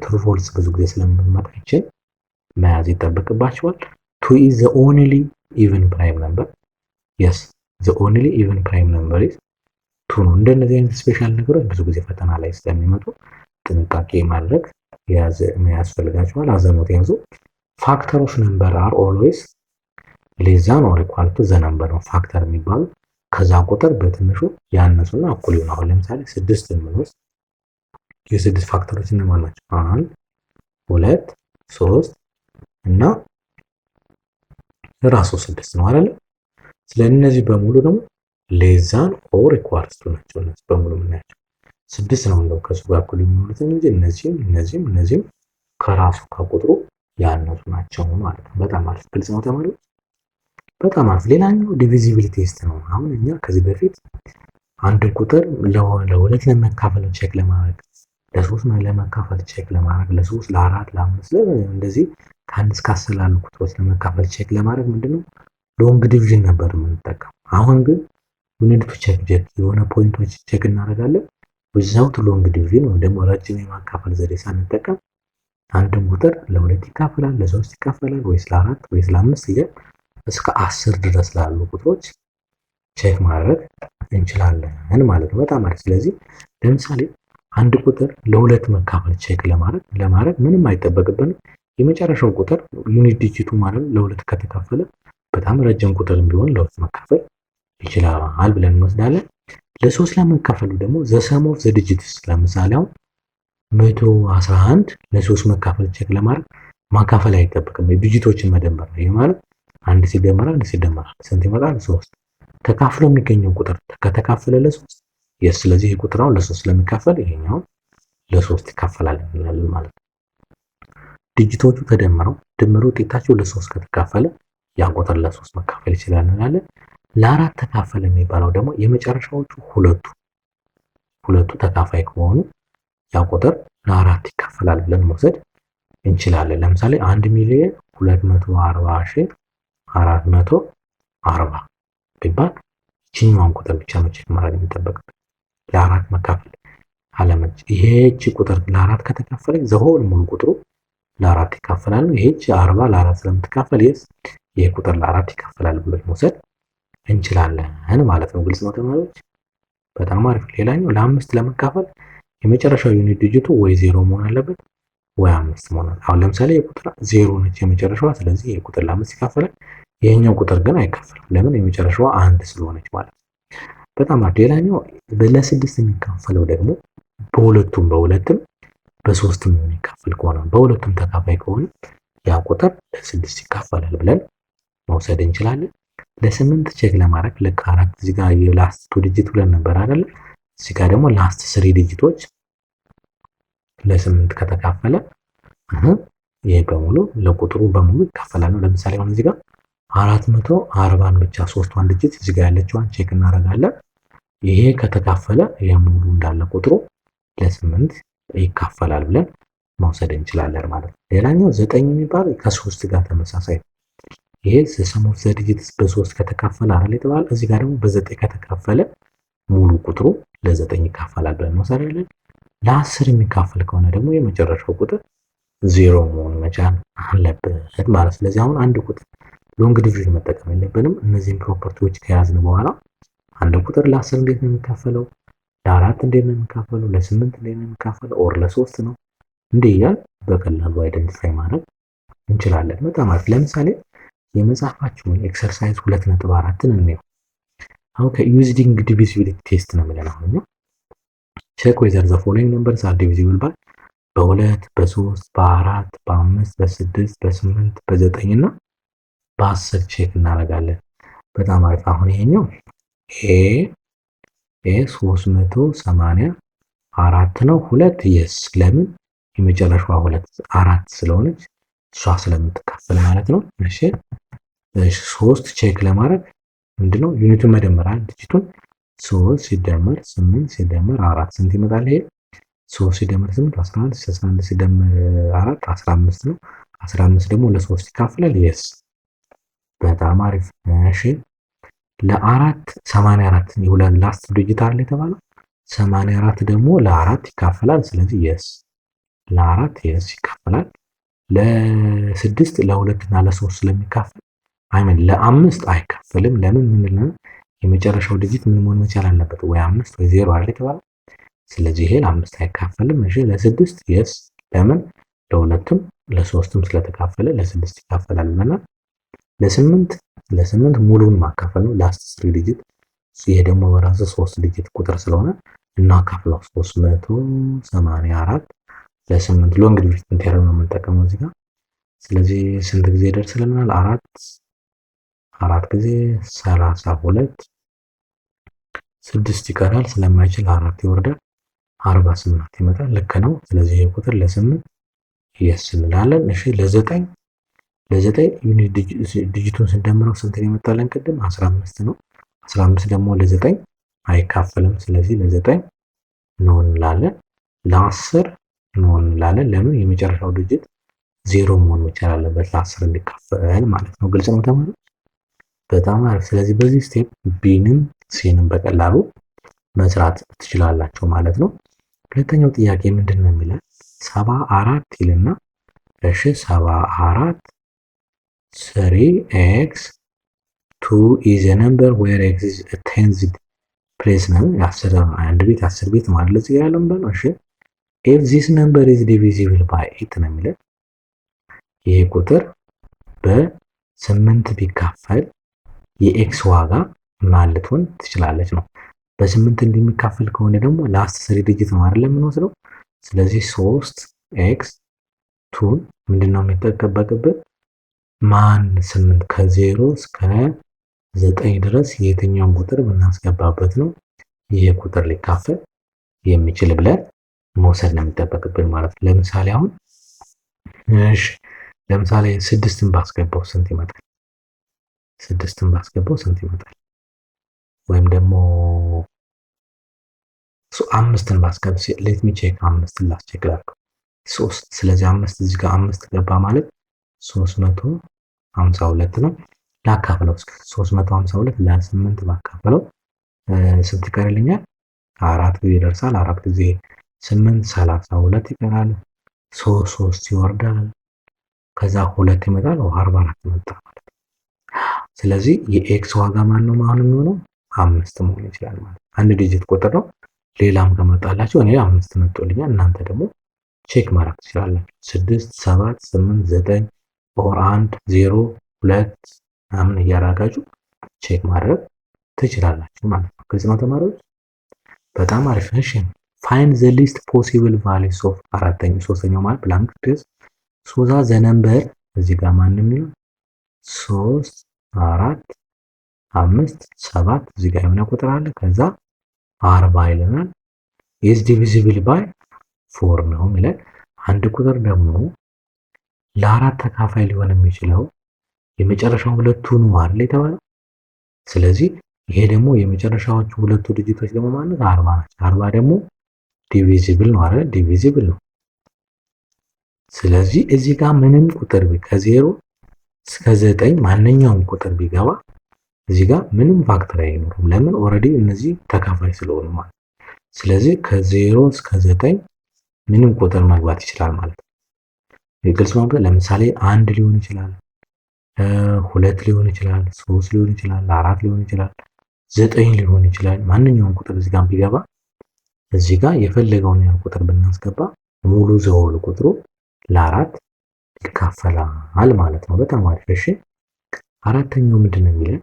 ትሩ ፎልስ ብዙ ጊዜ ስለሚመጣ ይችን መያዝ ይጠበቅባቸዋል። ቱ ኢዝ ዘ ኦንሊ ኢቭን ፕራይም ነምበር። የስ ዘ ኦንሊ ኢቭን ፕራይም ነምበር ኢዝ ቱ ነው። እንደነዚህ አይነት ስፔሻል ነገሮች ብዙ ጊዜ ፈተና ላይ ስለሚመጡ ጥንቃቄ ማድረግ ያስፈልጋቸዋል። አዘኖት ያዙ። ፋክተር ኦፍ ነምበር አር ኦልዌይስ ሌስ ዛን ኦር ኢኳል ቱ ዘ ነምበር ነው ፋክተር የሚባሉ ከዛ ቁጥር በትንሹ ያነሱና እኩል ይሆናል። አሁን ለምሳሌ 6 ብንወስድ የስድስት ፋክተሮች እነማን ናቸው? 1 2 3 እና ራሱ 6 ነው አይደል? ስለዚህ በሙሉ ደግሞ ሌስ ዛን ኦር ኢኳል ቱ ናቸው። እነዚህ በሙሉ ምናያቸው 6 ነው እንደው ከሱ ጋር እኩል የሚሆኑት እንጂ እነዚህም ከራሱ ከቁጥሩ ያነሱ ናቸው ማለት ነው። በጣም አሪፍ። ግልጽ ነው ተማሪዎች? በጣም አሪፍ። ሌላኛው ዲቪዚቢሊቲ ቴስት ነው። አሁን እኛ ከዚህ በፊት አንድ ቁጥር ለሁለት ለመካፈል ቼክ ለማድረግ፣ ለሶስት ለመካፈል ቼክ ለማድረግ፣ ለሶስት ለአራት ለአምስት እንደዚህ ከአንድ እስከ 10 ላሉ ቁጥሮች ለመካፈል ቼክ ለማድረግ ምንድነው ሎንግ ዲቪዥን ነበር የምንጠቀም። አሁን ግን ዩኒት ቱ ቼክ የሆነ ፖይንቶች ቼክ እናደርጋለን። ዊዛውት ሎንግ ዲቪዥን ወይም ደግሞ ረጅም የማካፈል ዘዴ ሳንጠቀም አንድን ቁጥር ለሁለት ይካፈላል፣ ለሶስት ይካፈላል፣ ወይስ ለአራት ወይስ ለአምስት እያልን እስከ 10 ድረስ ላሉ ቁጥሮች ቼክ ማድረግ እንችላለን ማለት ነው። በጣም አሪፍ። ስለዚህ ለምሳሌ አንድ ቁጥር ለሁለት መካፈል ቼክ ለማድረግ ምንም አይጠበቅብንም። የመጨረሻው ቁጥር ዩኒት ዲጂቱ ማለት ለሁለት ከተካፈለ በጣም ረጅም ቁጥርም ቢሆን ለሁለት መካፈል ይችላል ብለን እንወስዳለን። ለሶስት ለመካፈሉ ደግሞ ዘ ሰም ኦፍ ዘ ዲጂትስ ለምሳሌ አሁን 111 ለሶስት መካፈል ቼክ ለማድረግ ማካፈል አይጠበቅም። ዲጂቶችን መደመር ነው። ይሄ ማለት አንድ ሲደመር ስንት ይመጣል? 3 ተካፍሎ የሚገኘው ቁጥር ከተካፈለ ለ3 ስለዚህ ይሄ ቁጥር አሁን ለ3 ስለሚካፈል ይሄኛው ለ3 ይካፈላል እንላለን ማለት ነው። ዲጂቶቹ ተደምረው ድምሩ ውጤታቸው ለ3 ከተካፈለ ያ ቁጥር ለ3 መካፈል ይችላል እንላለን። ለአራት ተካፈለ የሚባለው ደግሞ የመጨረሻዎቹ ሁለቱ ተካፋይ ከሆኑ ያ ቁጥር ለአራት ይካፈላል ብለን መውሰድ እንችላለን። ለምሳሌ 1,240,440 ቢባል ይችኛዋን ቁጥር ብቻ ነው ቼክ ማድረግ የሚጠበቅብን ለአራት መካፈል አለመች። ይሄች ቁጥር ለአራት ከተካፈለች ዘሆል ሙሉ ቁጥሩ ለአራት ይካፈላል። ይሄች 40 ለአራት ስለምትካፈል ይሄ ቁጥር ለአራት ይካፈላል ብሎ መውሰድ እንችላለን ማለት ነው። ግልጽ ነው ተማሪዎች? በጣም አሪፍ። ሌላኛው ለአምስት ለመካፈል የመጨረሻው ዩኒት ዲጂቱ ወይ 0 መሆን አለበት ወይ 5 መሆን አለበት። አሁን ለምሳሌ የቁጥር 0 ነች የመጨረሻዋ፣ ስለዚህ ይሄ ቁጥር ለ5 ይካፈላል። ይሄኛው ቁጥር ግን አይካፈልም። ለምን? የመጨረሻዋ 1 ስለሆነች ማለት ነው። በጣም አሪፍ። ሌላኛው ለስድስት የሚካፈለው ደግሞ በሁለትም በሶስትም የሚካፈል ከሆነ በሁለቱም ተካፋይ ከሆነ ያ ቁጥር ለስድስት ይካፈላል ብለን መውሰድ እንችላለን። ለስምንት ቼክ ለማድረግ ልክ አራት እዚህ ጋር የላስት ቱ ዲጂት ብለን ነበር አይደለ? እዚህ ጋር ደግሞ ላስት ስሪ ዲጂቶች ለስምንት ከተካፈለ ይሄ በሙሉ ለቁጥሩ በሙሉ ይካፈላል። ለምሳሌ አሁን እዚህ ጋር 440ን ብቻ ሶስቷን ዲጂት እዚህ ጋር ያለችዋን ቼክ እናደርጋለን። ይሄ ከተካፈለ የሙሉ እንዳለ ቁጥሩ ለስምንት ይካፈላል ብለን መውሰድ እንችላለን ማለት ነው። ሌላኛው 9 የሚባል ከ3 ጋር ተመሳሳይ ነው። ይሄ ሰም ኦፍ ዘ ዲጂትስ በ3 ከተካፈለ አይደል የተባለ፣ እዚህ ጋር ደግሞ በ9 ከተካፈለ ሙሉ ቁጥሩ ለ9 ይካፈላል ብለን መውሰድ አለን። ለ10 የሚካፈል ከሆነ ደግሞ የመጨረሻው ቁጥር 0 መሆን መቻል አለበት ማለት። ስለዚህ አሁን አንድ ቁጥር ሎንግ ዲቪዥን መጠቀም የለብንም። እነዚህን ፕሮፐርቲዎች ከያዝን በኋላ አንድ ቁጥር ለ10 እንዴት ነው የሚካፈለው፣ ለ4 እንዴት ነው የሚካፈለው፣ ለ8 እንዴት ነው የሚካፈለው፣ ኦር ለ3 ነው እንዲህ እያል በቀላሉ አይደንቲፋይ ማድረግ እንችላለን። በጣም አሪፍ። ለምሳሌ የመጽሐፋችሁን ኤክሰርሳይዝ 2.4ን እንየው። አሁን ከዩዝዲንግ ዲቪዚቢሊቲ ቴስት ነው የሚለን። አሁን ቼክ ዌዘር ዘ ፎሎዊንግ ነምበርስ አር ዲቪዚብል ባይ በ2 በ3 በ4 በ5 በ6 በ8 በ9 እና በ10 ቼክ እናደርጋለን። በጣም አሪፍ። አሁን ይሄኛው ኤ 384 ነው። 2 የስ ለምን የመጨረሻዋ 4 ስለሆነች እሷ ስለምትካፈል ማለት ነው። እሺ 3 ቼክ ለማድረግ ምንድነው ዩኒቱን መደመር አንድ ዲጂቱን 3 ሲደመር 8 ሲደመር 4 ስንት ይመጣል? ይሄ 3 ሲደመር 8 11 11 ሲደመር 4 15 ነው። 15 ደግሞ ለ3 ይካፈላል። የስ በጣም አሪፍ። እሺ ለ4 84 የሁለት ላስት ዲጂት አለ የተባለው 84 ደግሞ ለ4 ይካፈላል። ስለዚህ የስ ለ4 የስ ይካፈላል። ለ6 ለ2 እና ለ3 ስለሚካፈል አይመን ለ5 አይካፈልም። ለምን? ምንድነው የመጨረሻው ዲጂት ምን መሆን መቻል አለበት? ወይ 5 ወይ 0 አይደል የተባለው። ስለዚህ ይሄ ለ5 አይካፈልም። እሺ ለ6 የስ ለምን? ለሁለቱም ለ3ም ስለተካፈለ ለ6 ይካፈላል ብለናል። ለ8 ሙሉን ማካፈል ነው። ላስት 3 ዲጂት ይሄ ደግሞ በራሱ 3 ዲጂት ቁጥር ስለሆነ እናካፍለው 384 ለ8 ሎንግ ዲቪዥን ቴረም ነው የምንጠቀመው እዚህ ጋር። ስለዚህ ስንት ጊዜ ይደርስልናል? አራት ጊዜ 32 6 ይቀራል። ስለማይችል 4 ይወርዳል 48 ይመጣል። ልክ ነው። ስለዚህ ይሄ ቁጥር ለ8 የስ እንላለን። እሺ ለ9 ዩኒት ዲጂቱን ስንደምረው ስንት ይመጣለን? ቅድም 15 ነው። 15 ደግሞ ለ9 አይካፈልም። ስለዚህ ለ9 ነው እንላለን። ለ10 ነው እንላለን። ለምን? የመጨረሻው ዲጂት 0 መሆን መቻል አለበት ለ10 እንዲካፈል ማለት ነው። ግልጽ ነው ተማሪዎች? በጣም አሪፍ። ስለዚህ በዚህ ስቴፕ ቢንም ሲንም በቀላሉ መስራት ትችላላችሁ ማለት ነው። ሁለተኛው ጥያቄ ምንድን ነው የሚለን? 74 ይልና እሺ 74 3x 2 is a number where x is a tens place ነው። አንድ ቤት 10 ቤት ማለት ለዚህ ያለው ነው። እሺ if this number is divisible by 8 ነው የሚለን ይሄ ቁጥር በ8 ቢካፈል የኤክስ ዋጋ ማን ልትሆን ትችላለች ነው። በ8 እንደሚካፈል ከሆነ ደግሞ ላስት 3 ዲጂት ነው አይደል የምንወስደው። ስለዚህ 3 ኤክስ 2 ምንድነው የሚጠበቅብን? ማን 8 ከ0 እስከ 9 ድረስ የትኛውን ቁጥር ብናስገባበት ነው ይሄ ቁጥር ሊካፈል የሚችል ብለን መውሰድ ነው የሚጠበቅብን ማለት ነው። ለምሳሌ አሁን እሺ ለምሳሌ 6ን ባስገባው ስንት ይመጣል? 6ን ባስገባው ስንት ይመጣል? ወይም ደግሞ አምስትን ባስገብ ሌት ሚ ቼክ አምስትን ላስቼክ ላድርገው 3 ስለዚህ አምስት እዚህ ጋር አምስት ገባ ማለት 352 ነው። ላካፍለው እስኪ 352 ለ8 ባካፍለው ስንት ይቀርልኛል? አራት ጊዜ ይደርሳል። አራት ጊዜ 8 32 ይቀራል። 3 ይወርዳል። ከዛ 2 ይመጣል 44 መጣ ማለት ነው። ስለዚህ የኤክስ ዋጋ ማን ነው ማለት የሚሆነው? 5 መሆን ይችላል ማለት አንድ ዲጂት ቁጥር ነው። ሌላም ከመጣላችሁ እኔ 5 መጥቶልኛል። እናንተ ደግሞ ቼክ ማድረግ ትችላላችሁ። 6 7 8 9 ኦር 1 0 2 ምናምን እያደረጋችሁ ቼክ ማድረግ ትችላላችሁ ማለት ነው። ግልጽ ነው ተማሪዎች? በጣም አሪፍ። እሺ ፋይንድ ዘ ሊስት ፖሲብል ቫሊዩስ ኦፍ ሶስተኛው ማለት ብላንክ ስፔስ ሶዛ ዘ ነምበር እዚህ ጋር ማን ነው የሚለው 3 4 5 7 እዚህ ጋር የሆነ ቁጥር አለ። ከዛ 40 ይለናል። ኢዝ ዲቪዚብል ባይ 4 ነው የሚለን። አንድ ቁጥር ደግሞ ለአራት ተካፋይ ሊሆን የሚችለው የመጨረሻው ሁለቱ ነው አይደል የተባለው። ስለዚህ ይሄ ደግሞ የመጨረሻዎቹ ሁለቱ ዲጂቶች ደግሞ ማለት 40 ናቸው። 40 ደግሞ ዲቪዚብል ነው አይደል? ዲቪዚብል ነው። ስለዚህ እዚህ ጋር ምንም ቁጥር ከ0 እስከ 9 ማንኛውም ቁጥር ቢገባ እዚህ ጋር ምንም ፋክተር አይኖርም። ለምን? ኦልሬዲ እነዚህ ተካፋይ ስለሆኑ ማለት። ስለዚህ ከ0 እስከ 9 ምንም ቁጥር መግባት ይችላል ማለት ነው። ግልጽ ነው። ለምሳሌ 1 ሊሆን ይችላል፣ 2 ሊሆን ይችላል፣ 3 ሊሆን ይችላል፣ 4 ሊሆን ይችላል፣ 9 ሊሆን ይችላል። ማንኛውም ቁጥር እዚህ ጋር ቢገባ እዚህ ጋር የፈለገውን ያህል ቁጥር ብናስገባ ሙሉ ዘወል ቁጥሩ ለአራት ይካፈላል ማለት ነው። በጣም አሪፍ። እሺ አራተኛው ምንድን ነው የሚለን?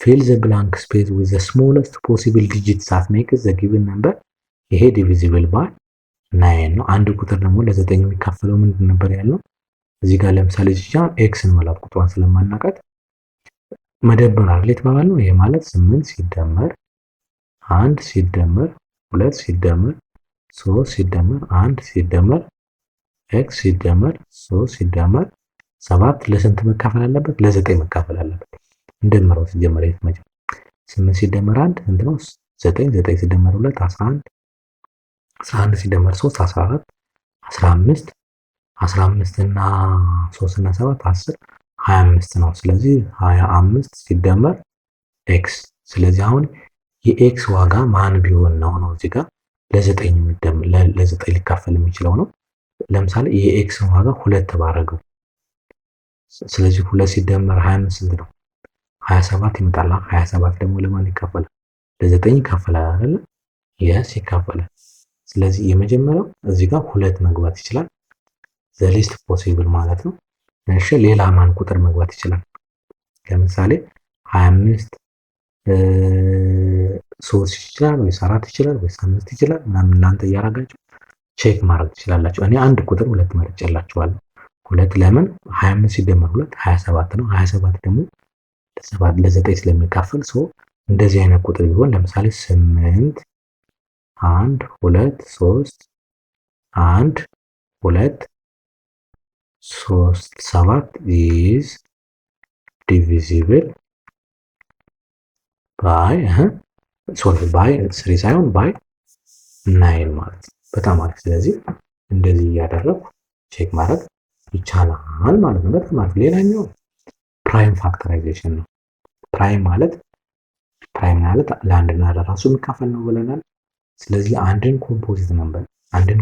ፊል ዘ ብላንክ ስፔስ ዊዝ ዘ ስሞለስት ፖሲብል ዲጂት ዛት ሜክስ ዘ ጊቨን ነምበር። ይሄ ዲቪዚብል ባይ 9 ነው። አንድ ቁጥር ደግሞ ለ9 የሚካፈለው ምንድን ነበር ያለው? እዚህ ጋር ለምሳሌ እዚህ ጋር ኤክስ እንመላት ቁጥሯን ስለማናውቃት መደበር አይደል የተባባልነው። ይሄ ማለት 8 ሲደመር 1 ሲደመር 2 ሲደመር 3 ሲደመር 1 ሲደመር ኤክስ ሲደመር 3 ሲደመር 7 ለስንት መካፈል አለበት? ለ9 መካፈል አለበት። እንደምረው ሲጀመር የት መጀመር 8 ሲደመር 1 ስንት ነው? 9 9 ሲደመር 2 11 11 ሲደመር 3 14 15 15 እና 3 እና 7 10 25 ነው። ስለዚህ 25 ሲደመር ኤክስ። ስለዚህ አሁን የኤክስ ዋጋ ማን ቢሆን ነው እዚህ ጋር ለ9 ሊካፈል የሚችለው ነው። ለምሳሌ የኤክስን ዋጋ 2 ባረገው፣ ስለዚህ 2 ሲደመር 25 ስንት ነው? 27 ይመጣል። 27 ደግሞ ለማን ይካፈላል? ለ9 ይካፈላል አይደል? የስ ይካፈላል። ስለዚህ የመጀመሪያው እዚህ ጋር 2 መግባት ይችላል፣ ዘ ሊስት ፖሲብል ማለት ነው። እሺ ሌላ ማን ቁጥር መግባት ይችላል? ለምሳሌ 25 3 ይችላል ወይስ 4 ይችላል ወይስ 5 ይችላል ምናምን እናንተ እያደረጋችሁ ቼክ ማድረግ ትችላላችሁ። እኔ አንድ ቁጥር 2 መርጬላችኋለሁ። 2 ለምን? 25 ሲደመር 2 27 ነው። 27 ደግሞ ለ9 ስለሚካፈል እንደዚህ አይነት ቁጥር ቢሆን ለምሳሌ 8 1 2 3 1 2 3 7 is divisible by 3 ሳይሆን by 9 ማለት ነው። በጣም አሪፍ። ስለዚህ እንደዚህ እያደረኩ ቼክ ማድረግ ይቻላል ማለት ነው። በጣም አሪፍ። ሌላኛው ፕራይም ፋክተራይዜሽን ነው። ፕራይም ማለት ለአንድና ለራሱ የሚካፈል ነው ብለናል። ስለዚህ አንድን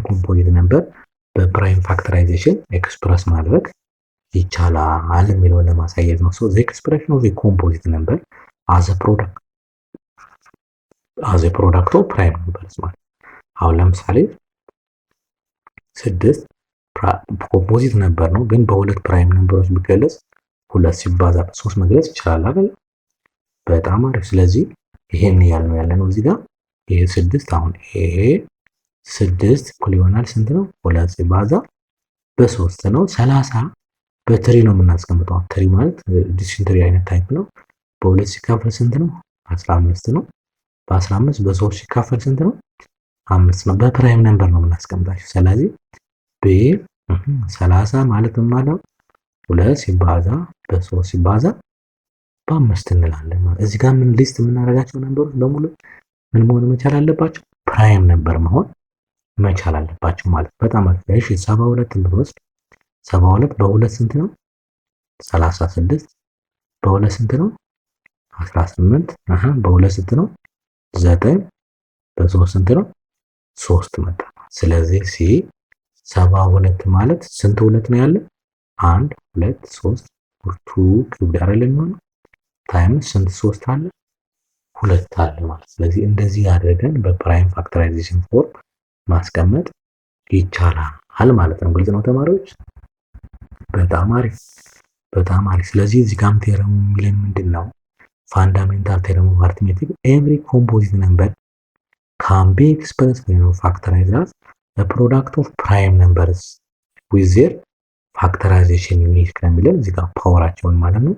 ኮምፖዚት ነምበር በፕራይም ፋክተራይዜሽን ኤክስፕረስ ማድረግ ይቻላል የሚለውን ለማሳየት ነው። ዘ ኤክስፕሬሽን ኦፍ ኮምፖዚት ነምበር አዘ ፕሮዳክት ኦፍ ፕራይም ነምበርስ ማለት አሁን ለምሳሌ 6 ኮምፖዚት ነምበር ነው፣ ግን በሁለት ፕራይም ነምበሮች ቢገለጽ 2 ሲባዛ 3 መግለጽ ይችላል አይደል? በጣም አሪፍ። ስለዚህ ይሄን ያልነው እዚህ ጋር ይሄ 6 አሁን ይሄ 6 እኩል ይሆናል ስንት ነው? 2 ሲባዛ በ3 ነው። 30 በትሪ ነው የምናስቀምጠው። ትሪ ማለት ዲሲንትሪ አይነት ታይፕ ነው። በ2 ሲካፈል ስንት ነው? 15 ነው። በ15 በ3 ሲካፈል ስንት ነው? 5 ነው። በፕራይም ነምበር ነው የምናስቀምጣቸው። ስለዚህ በ30 ማለት ምን ማለት ነው? 2 ሲባዛ በ3 ሲባዛ በ5 እንላለን ማለት። እዚህ ጋር ምን ሊስት የምናደርጋቸው ነምበሮች በሙሉ ምን መሆን መቻል አለባቸው? ፕራይም ነምበር መሆን መቻል አለባቸው ማለት ነው። በጣም አሪፍ። እሺ 72 ብንወስድ 72 በሁለት ስንት ነው? 36 በሁለት ስንት ነው? 18 በሁለት ስንት ነው? 9 በሶስት ስንት ነው? 3 መጣ። ስለዚህ ሲ 72 ማለት ስንት ሁለት ነው ያለ? 1 2 3 ቱ ኪዩብ አይደለም የሚሆነው ታይምስ ስንት 3 አለ? 2 አለ ማለት። ስለዚህ እንደዚህ አድርገን በፕራይም ፋክተራይዜሽን ፎርም ማስቀመጥ ይቻላል ማለት ነው። ግልጽ ነው ተማሪዎች? በጣም አሪፍ በጣም አሪፍ። ስለዚህ እዚህ ጋም ቴረሙ የሚለን ምንድን ነው? ፋንዳሜንታል ቴረም ኦፍ አርትሜቲክ ኤቭሪ ኮምፖዚት ነምበር ካን ቢ ኤክስፕረስድ ኢን ፋክተራይዝድ አዝ ዘ ፕሮዳክት ኦፍ ፕራይም ነምበርስ ዊዝ ዜር ፋክተራይዜሽን ዩኒት ነው የሚለን እዚህ ጋር ፓወራቸውን ማለት ነው።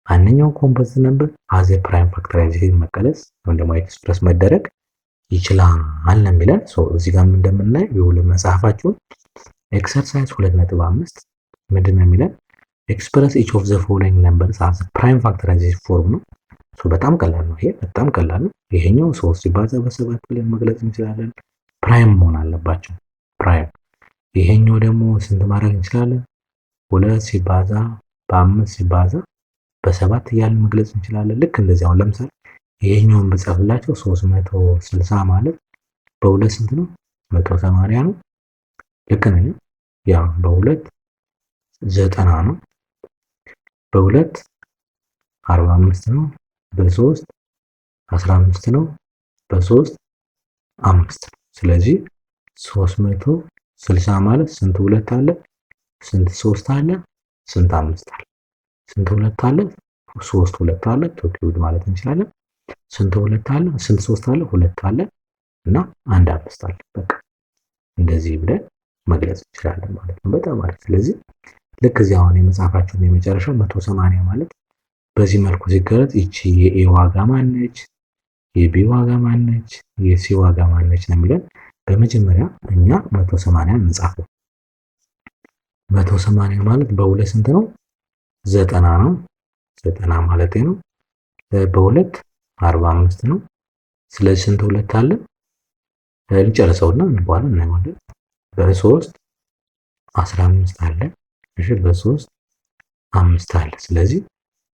ማንኛውም ኮምፖዚት ነምበር አዝ ፕራይም ፋክተራይዜሽን መቀለስ ወይም ደግሞ ኤክስፕረስ መደረግ ይችላል ነው የሚለን። እዚህ ጋር እንደምናይ የሁለት መጽሐፋችሁን ኤክሰርሳይዝ 2.5 ምንድን ነው የሚለን? ኤክስፕረስ ኢች ኦፍ ዘ ፎሎዊንግ ነምበርስ አዝ ፕራይም ፋክተራይዜሽን ፎርም ነው። በጣም ቀላል ነው። ይሄ በጣም ቀላል ነው። ይሄኛው 3 ሲባዛ በ7 ብለን መግለጽ እንችላለን። ፕራይም መሆን አለባቸው ፕራይም። ይሄኛው ደግሞ ስንት ማድረግ እንችላለን? 2 ሲባዛ በ5 ሲባዛ በ7 እያልን መግለጽ እንችላለን። ልክ እንደዚህ አሁን ለምሳሌ ይሄኛውን ብጽፍላቸው 360 ማለት በሁለት ስንት ነው? 180 ነው። ልክ ነው። ያ በሁለት 90 ነው። በሁለት 45 ነው። በ3 15 ነው። በ3 5 ነው። ስለዚህ 360 ማለት ስንት ሁለት አለ? ስንት 3 አለ? ስንት 5 አለ? ስንት ሁለት አለ? 3 ሁለት አለ። ቶኪውድ ማለት እንችላለን። ስንት ሁለት አለ? ስንት 3 አለ? 2 አለ እና 1 5 አለ። በቃ እንደዚህ ብለን መግለጽ እንችላለን ማለት ነው። በጣም አሪፍ። ስለዚህ ልክ እዚህ አሁን የመጽሐፋችሁን የመጨረሻው 180 ማለት በዚህ መልኩ ሲገለጽ ይቺ የኤ ዋጋ ማነች? የቢ ዋጋ ማነች? የሲ ዋጋ ማነች ነው የሚለን። በመጀመሪያ እኛ 180 እንጻፈው። 180 ማለት በሁለት ስንት ነው? 90 ነው። 90 ማለት ነው። በሁለት 45 ነው። ስለዚህ ስንት ሁለት አለ? እንጨርሰውና በኋላ እናየዋለን። በ3 15 አለ። እሺ በ3 5 አለ። ስለዚህ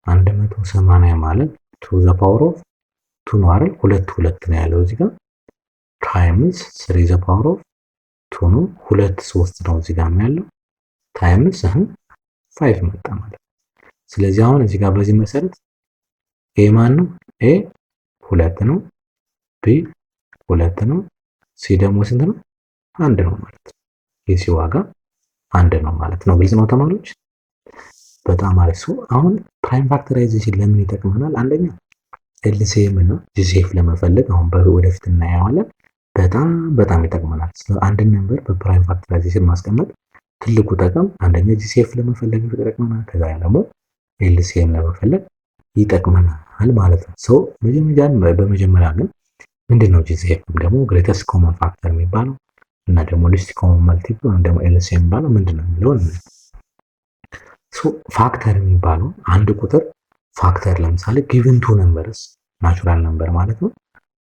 180 ማለት ቱ ዘ ፓወር ኦፍ ቱ ነው አይደል? ሁለት ነው ያለው እዚህ ጋር ታይምስ 3 ዘ ፓወር ኦፍ ቱ ነው። 3 ነው እዚህ ጋር ያለው ታይምስ 5 መጣ ማለት ነው። ስለዚህ አሁን እዚህ ጋር በዚህ መሰረት ኤ ማን ነው? ኤ 2 ነው። ቢ 2 ነው። ሲ ደግሞ ስንት ነው? 1 ነው ማለት ነው። የሲ ዋጋ 1 ነው ማለት ነው። ግልጽ ነው ተማሪዎች? በጣም አሪፍ። አሁን ፕራይም ፋክተራይዜሽን ለምን ይጠቅመናል? አንደኛ ኤልሲኤም እና ጂሲኤፍ ለመፈለግ አሁን ወደፊት እናየዋለን። በጣም ይጠቅመናል። አንድ ነምበር በፕራይም ፋክተራይዜሽን ማስቀመጥ ትልቁ ጠቀም አንደኛ ጂሲኤፍ ለመፈለግ ይጠቅመናል። ከዛ ደግሞ ኤልሲኤም ለመፈለግ ይጠቅመናል ማለት ነው። በመጀመሪያ ግን ምንድነው ጂሲኤፍ ደግሞ ግሬተስት ኮመን ፋክተር የሚባለው እና ደግሞ ሊስት ኮመን መልቲፕል ወይም ደግሞ ኤልሲኤም የሚባለው ምንድነው የሚለው ፋክተር የሚባለው አንድ ቁጥር ፋክተር ለምሳሌ ጊቭን ቱ ነምበርስ ናቹራል ነምበር ማለት ነው።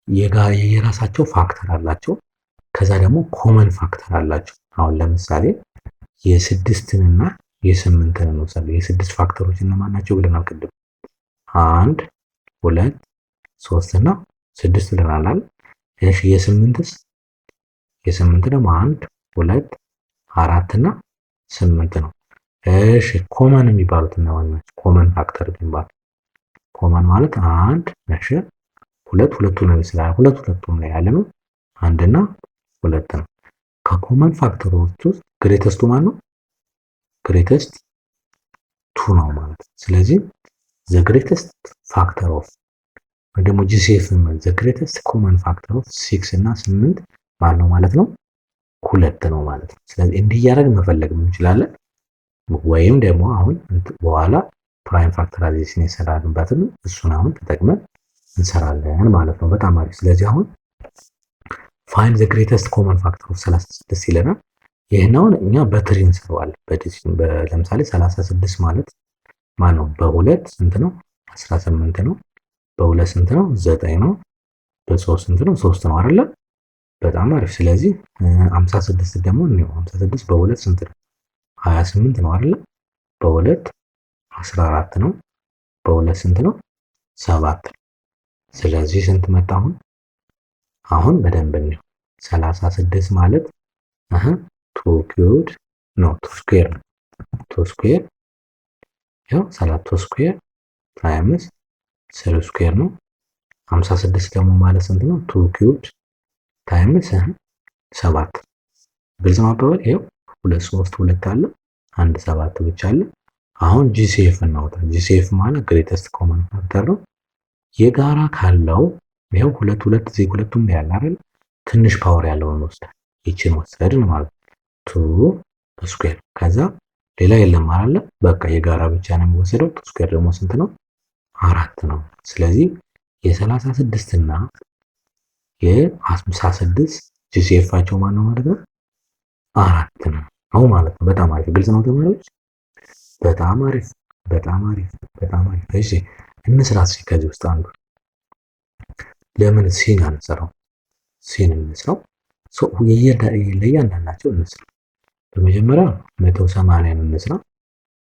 የራሳቸው ፋክተር አላቸው። ከዛ ደግሞ ኮመን ፋክተር አላቸው። አሁን ለምሳሌ የ6ንና የ8ን እንውሰድ። የ6 ፋክተሮች እነማን ናቸው ብለናል ቅድም? 1 2 3 እና 6 ብለናል። እሺ የ8ስ? የ8 ደግሞ 1 2 4 እና 8 ነው። እሺ ኮመን የሚባሉት እነማን ናቸው? ኮመን ፋክተር የሚባሉ ኮመን ማለት 1 እሺ 2 ሁለቱ ነው ይመስላል። ሁለቱ ነው ያለ ነው 1 እና 2 ነው። ከኮመን ፋክተሮች ውስጥ ግሬተስቱ ማን ነው? ግሬተስት 2 ነው ማለት ነው። ስለዚህ ዘ ግሬተስት ፋክተር ኦፍ ወይ ደግሞ ጂሲኤፍ ዘ ግሬተስት ኮመን ፋክተር ኦፍ 6 እና 8 ማን ነው ማለት ነው? 2 ነው ማለት ነው። ስለዚህ እንዲህ እያደረግን መፈለግ እንችላለን። ወይም ደግሞ አሁን በኋላ ፕራይም ፋክተራይዜሽን የሰራንበትን እሱን አሁን ተጠቅመን እንሰራለን ማለት ነው። በጣም አሪፍ። ስለዚህ አሁን ፋይንድ ዘ ግሬተስት ኮመን ፋክተር ኦፍ 36 ይለናል። ይህን አሁን እኛ በትሪ እንሰራዋለን። ለምሳሌ 36 ማለት ማን ነው? በሁለት ስንት ነው? 18 ነው። በሁለት ስንት ነው? 9 ነው። በሶስት ስንት ነው? 3 ነው አይደለ? በጣም አሪፍ። ስለዚህ 56 ደግሞ እንየው። 56 በሁለት ስንት ነው? 28 ነው አይደለ? በሁለት 14 ነው። በሁለት ስንት ነው? 7። ስለዚህ ስንት መጣ አሁን? አሁን በደንብ እንየው። 36 ማለት ቱ ኪዩብድ ነው፣ ቱ ስኩዌር ነው። ቱ ስኩዌር ያው 3 ስኩዌር ታይምስ 3 ስኩዌር ነው። 56 ደግሞ ማለት ስንት ነው? ቱ ኪዩብድ ታይምስ 7። ግልጽ ነው አባባል። ይኸው 2 3 2 አለ፣ 1 7 ብቻ አለ። አሁን ጂሲኤፍ እናውጣ። ጂሲኤፍ ማለት ግሬተስት ኮመን ፋክተር ነው። የጋራ ካለው ይኸው 2 2 እዚህ ሁለቱም ላይ ያለ አይደል? ትንሽ ፓወር ያለውን ወስደን ይችን ወሰድን ማለት ቱ ስኩዌር። ከዛ ሌላ የለም አይደለ? በቃ የጋራ ብቻ ነው የሚወሰደው። ቱ ስኩዌር ደግሞ ስንት ነው? 4 ነው። ስለዚህ የ36 እና የ56 ጂሲኤፋቸው ማን ነው ማለት ነው? 4 ነው ማለት ነው። በጣም አሪፍ። ግልጽ ነው ተማሪዎች? በጣም አሪፍ፣ በጣም አሪፍ፣ በጣም አሪፍ። እሺ እንስራ እስኪ ከዚህ ውስጥ አንዱ ለምን ሲን አንሰራው? ሲን እንስራው። ለእያንዳንዳቸው እንስራ። በመጀመሪያ 180 እንስራ።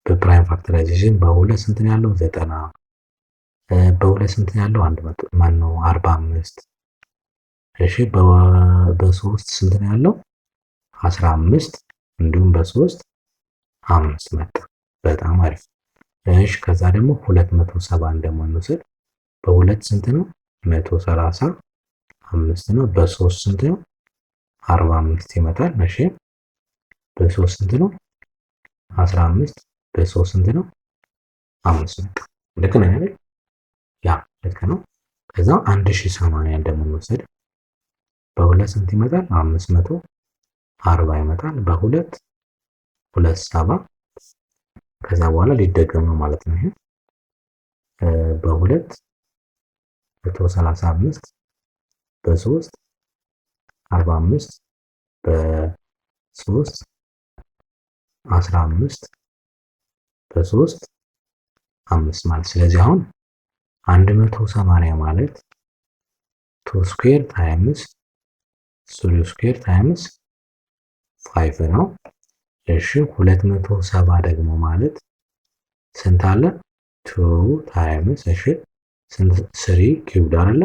በፕራይም ፋክተራይዜሽን በሁለት ስንት ነው ያለው? 90። በሁለት ስንት ነው ያለው? 100 ማን ነው? 45። እሺ በሶስት ስንት ነው ያለው? 15። እንዲሁም በሶስት 5 መጣ። በጣም አሪፍ። እሺ ከዛ ደግሞ 270 ደግሞ እንውሰድ። በሁለት ስንት ነው? 135 ነው። በሶስት ስንት ነው? 45 ይመጣል። እሺ በሶስት ስንት ነው? 15። በሶስት ስንት ነው? 5 መጣ። ልክ ነው አይደል? ያ ልክ ነው። ከዛ 1080 ደግሞ እንውሰድ። በሁለት ስንት ይመጣል? 540 ይመጣል። በሁለት 270 ከዛ በኋላ ሊደገም ነው ማለት ነው። ይሄ በሁለት 135 በሶስት 45 በሶስት 15 በሶስት 5 ማለት ስለዚህ አሁን 180 ማለት 2 ስኩዌር ታይምስ 3 ስኩዌር ታይምስ 5 ነው። እሺ 270 ደግሞ ማለት ስንት አለ? 2 ታይምስ እሺ ስንት 3 ኪዩብድ አይደለ?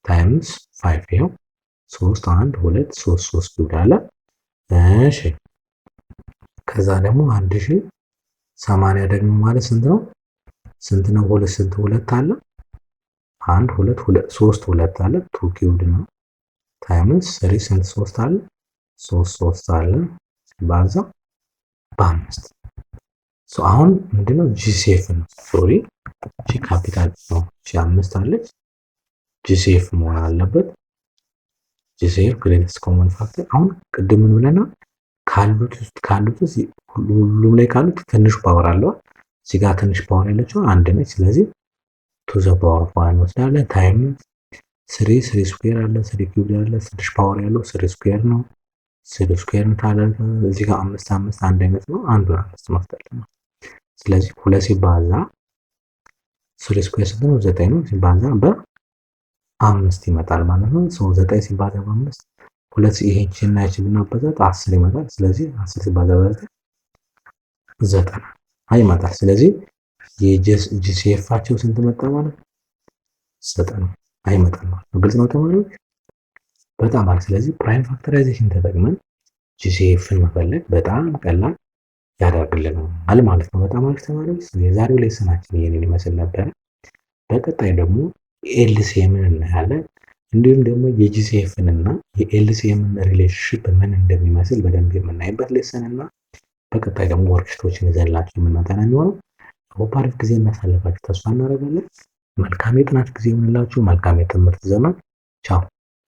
ታይምስ 5 ይሄው 3 1 2 3 3 ኪዩብድ አለ። እሺ ከዛ ደግሞ 1080 ደግሞ ማለት ስንት ነው? ስንት ነው? ሁለት ስንት ሁለት አለ? 1 2 2 3 2 አለ 2 ኪዩብድ ነው። ታይምስ 3 ስንት 3 አለ? 3 3 አለ ባዛ በ5። አሁን ምንድነው? ጂሲኤፍ ነው። ሶሪ ጂ ካፒታል ነው። ጂ 5 አለች። ጂሲኤፍ መሆን አለበት። ጂሲኤፍ ግሬተስት ኮመን ፋክተር። አሁን ቅድም ምን ብለናል? ካሉት ሁሉም ላይ ካሉት ትንሽ ፓወር አለው። እዚህ ጋር ትንሽ ፓወር ያለችው አንድ ነች። ስለዚህ ቱ ዘ ፓወር ኦፍ 1 እንወስዳለን። ታይም 3 ስኩዌር አለ፣ 3 ኪዩብ አለ። ትንሽ ፓወር ያለው 3 ስኩዌር ነው። 3 ስኩዌር ታለ እዚህ ጋር 5 5 አንድ አይነት ነው። አንዱን 5 መፍጠር ነው። ስለዚህ 2 ሲባዛ 3 ስኩዌር ስንት ነው? 9 ነው። ሲባዛ በ5 ይመጣል ማለት ነው። 9 ሲባዛ በ5 ሁለት ይሄችን እና ይችን ብናበዛት 10 ይመጣል። ስለዚህ 10 ሲባዛ በ9 90 ይመጣል። ስለዚህ የጂሲኤፋቸው ስንት መጣ ማለት 90 አይመጣም ማለት ነው። ግልጽ ነው ተማሪዎች? በጣም አሪፍ። ስለዚህ ፕራይም ፋክተራይዜሽን ተጠቅመን ጂሲኤፍን መፈለግ በጣም ቀላል ያደርግልናል ማለት ነው። በጣም አሪፍ ተማሪዎች፣ የዛሬው ሌሰናችን ይሄንን ይመስል ነበር። በቀጣይ ደግሞ ኤልሲኤምን እናያለን። እንዲሁም ደግሞ የጂሲኤፍን እና የኤልሲኤምን ሪሌሽንሺፕ ምን እንደሚመስል በደንብ የምናይበት ሌሰን እና በቀጣይ ደግሞ ወርክሽቶችን ይዘንላችሁ የምናጠና የሚሆነው። አሪፍ ጊዜ እናሳልፋችሁ ተስፋ እናደርጋለን። መልካም የጥናት ጊዜ ይሁንላችሁ። መልካም የትምህርት ዘመን። ቻው